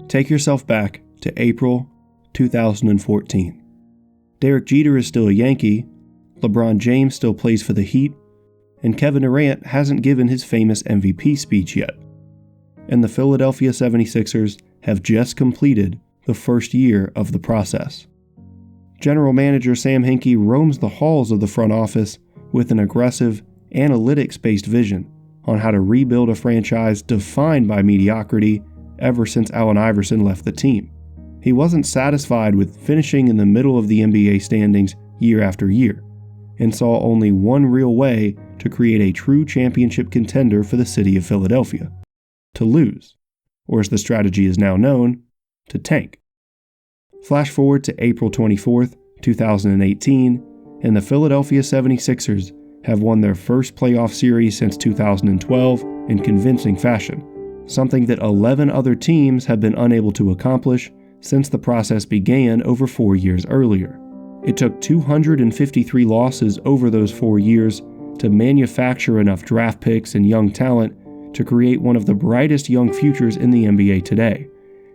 Take yourself back to April 2014. Derek Jeter is still a Yankee, LeBron James still plays for the Heat, and Kevin Durant hasn't given his famous MVP speech yet. And the Philadelphia 76ers have just completed the first year of the process. General Manager Sam Hinkie roams the halls of the front office with an aggressive, analytics-based vision on how to rebuild a franchise defined by mediocrity ever since Allen Iverson left the team. He wasn't satisfied with finishing in the middle of the NBA standings year after year, and saw only one real way to create a true championship contender for the city of Philadelphia: to lose, or as the strategy is now known, to tank. Flash forward to April 24th, 2018, and the Philadelphia 76ers have won their first playoff series since 2012 in convincing fashion, something that 11 other teams have been unable to accomplish since the process began over 4 years earlier. It took 253 losses over those 4 years to manufacture enough draft picks and young talent to create one of the brightest young futures in the NBA today,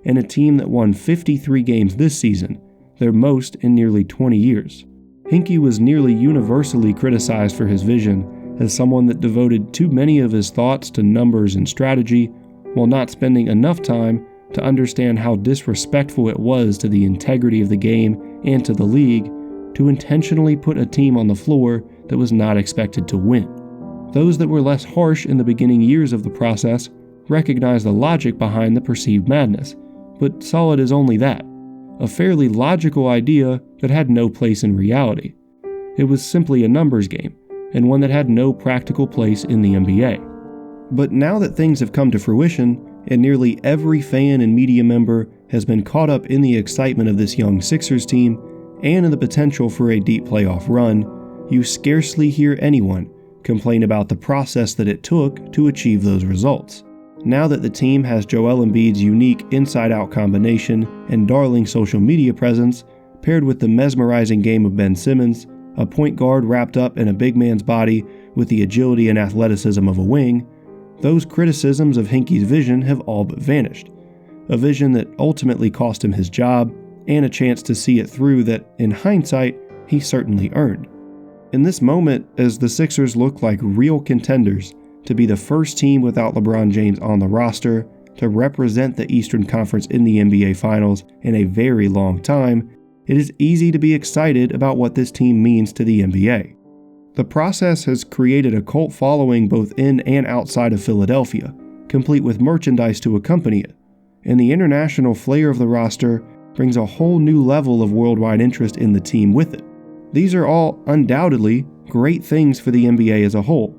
and a team that won 53 games this season, their most in nearly 20 years. Hinkie was nearly universally criticized for his vision as someone that devoted too many of his thoughts to numbers and strategy, while not spending enough time to understand how disrespectful it was to the integrity of the game and to the league to intentionally put a team on the floor that was not expected to win. Those that were less harsh in the beginning years of the process recognized the logic behind the perceived madness, but saw it as only that, a fairly logical idea that had no place in reality. It was simply a numbers game, and one that had no practical place in the NBA. But now that things have come to fruition, and nearly every fan and media member has been caught up in the excitement of this young Sixers team and in the potential for a deep playoff run, you scarcely hear anyone complain about the process that it took to achieve those results. Now that the team has Joel Embiid's unique inside-out combination and darling social media presence, paired with the mesmerizing game of Ben Simmons, a point guard wrapped up in a big man's body with the agility and athleticism of a wing, those criticisms of Hinkie's vision have all but vanished. A vision that ultimately cost him his job, and a chance to see it through that, in hindsight, he certainly earned. In this moment, as the Sixers look like real contenders to be the first team without LeBron James on the roster, to represent the Eastern Conference in the NBA Finals in a very long time, it is easy to be excited about what this team means to the NBA. The process has created a cult following both in and outside of Philadelphia, complete with merchandise to accompany it, and the international flair of the roster brings a whole new level of worldwide interest in the team with it. These are all undoubtedly great things for the NBA as a whole.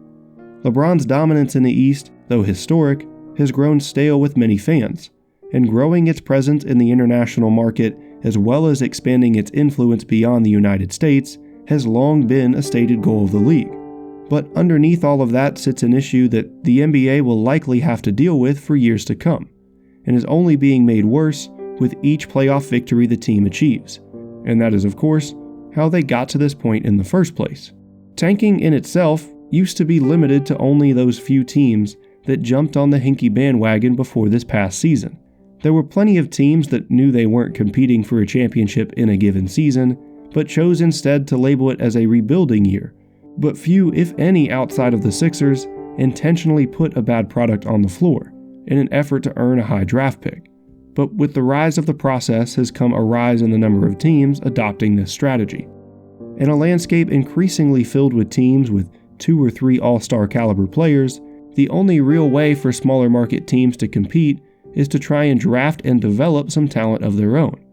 LeBron's dominance in the East, though historic, has grown stale with many fans, and growing its presence in the international market as well as expanding its influence beyond the United States has long been a stated goal of the league. But underneath all of that sits an issue that the NBA will likely have to deal with for years to come, and is only being made worse with each playoff victory the team achieves. And that is, of course, how they got to this point in the first place. Tanking in itself used to be limited to only those few teams that jumped on the Hinkie bandwagon before this past season. There were plenty of teams that knew they weren't competing for a championship in a given season, but chose instead to label it as a rebuilding year. But few, if any, outside of the Sixers intentionally put a bad product on the floor in an effort to earn a high draft pick. But with the rise of the process has come a rise in the number of teams adopting this strategy. In a landscape increasingly filled with teams with 2 or 3 all-star caliber players, the only real way for smaller market teams to compete is to try and draft and develop some talent of their own.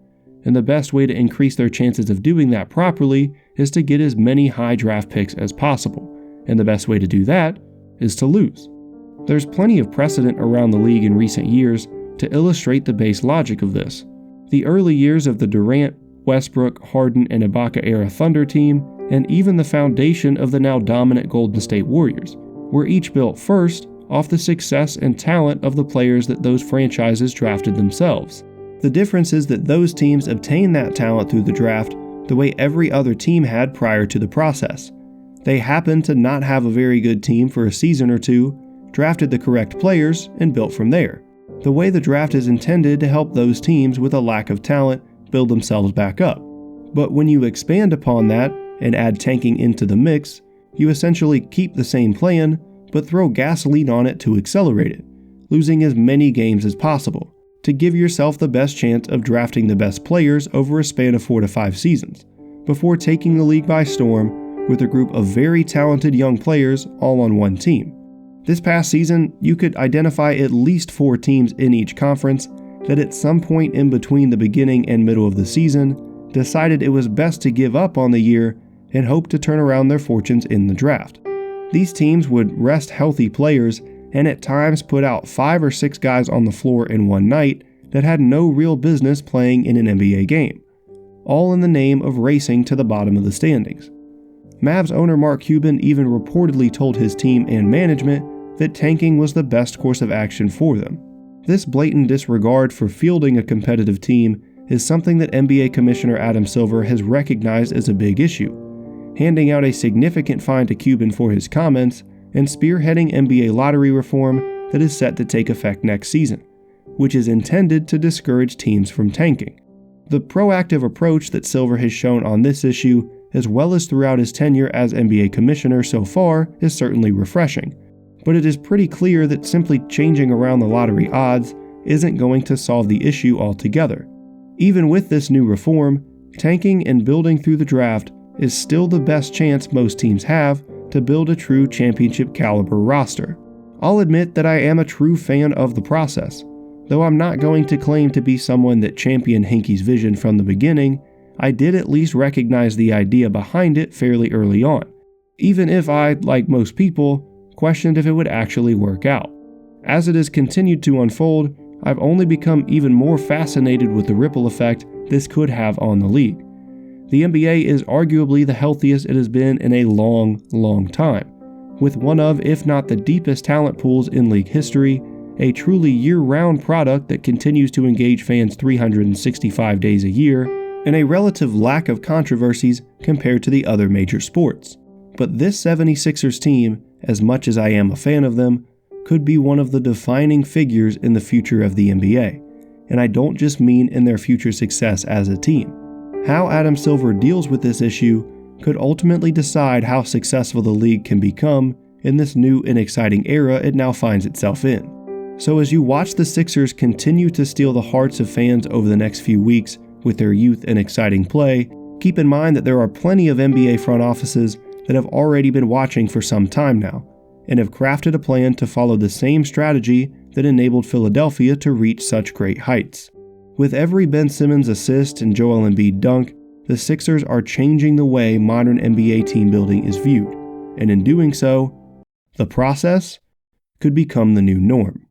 And the best way to increase their chances of doing that properly is to get as many high draft picks as possible, and the best way to do that is to lose. There's plenty of precedent around the league in recent years to illustrate the base logic of this. The early years of the Durant, Westbrook, Harden, and Ibaka era Thunder team, and even the foundation of the now dominant Golden State Warriors, were each built first off the success and talent of the players that those franchises drafted themselves. The difference is that those teams obtained that talent through the draft the way every other team had prior to the process. They happened to not have a very good team for a season or two, drafted the correct players, and built from there. The way the draft is intended to help those teams with a lack of talent build themselves back up. But when you expand upon that and add tanking into the mix, you essentially keep the same plan, but throw gasoline on it to accelerate it, losing as many games as possible, to give yourself the best chance of drafting the best players over a span of 4 to 5 seasons, before taking the league by storm with a group of very talented young players all on one team. This past season, you could identify at least 4 teams in each conference that at some point in between the beginning and middle of the season decided it was best to give up on the year and hope to turn around their fortunes in the draft. These teams would rest healthy players and at times put out 5 or 6 guys on the floor in one night that had no real business playing in an NBA game, all in the name of racing to the bottom of the standings. Mavs owner Mark Cuban even reportedly told his team and management that tanking was the best course of action for them. This blatant disregard for fielding a competitive team is something that NBA Commissioner Adam Silver has recognized as a big issue, handing out a significant fine to Cuban for his comments and spearheading NBA lottery reform that is set to take effect next season, which is intended to discourage teams from tanking. The proactive approach that Silver has shown on this issue, as well as throughout his tenure as NBA Commissioner so far, is certainly refreshing, but it is pretty clear that simply changing around the lottery odds isn't going to solve the issue altogether. Even with this new reform, tanking and building through the draft is still the best chance most teams have to build a true championship caliber roster. I'll admit that I am a true fan of the process. Though I'm not going to claim to be someone that championed Hinkie's vision from the beginning, I did at least recognize the idea behind it fairly early on, even if I, like most people, questioned if it would actually work out. As it has continued to unfold, I've only become even more fascinated with the ripple effect this could have on the league. The NBA is arguably the healthiest it has been in a long, long time, with one of, if not the deepest talent pools in league history, a truly year-round product that continues to engage fans 365 days a year, and a relative lack of controversies compared to the other major sports. But this 76ers team, as much as I am a fan of them, could be one of the defining figures in the future of the NBA, and I don't just mean in their future success as a team. How Adam Silver deals with this issue could ultimately decide how successful the league can become in this new and exciting era it now finds itself in. So as you watch the Sixers continue to steal the hearts of fans over the next few weeks with their youth and exciting play, keep in mind that there are plenty of NBA front offices that have already been watching for some time now, and have crafted a plan to follow the same strategy that enabled Philadelphia to reach such great heights. With every Ben Simmons assist and Joel Embiid dunk, the Sixers are changing the way modern NBA team building is viewed, and in doing so, the process could become the new norm.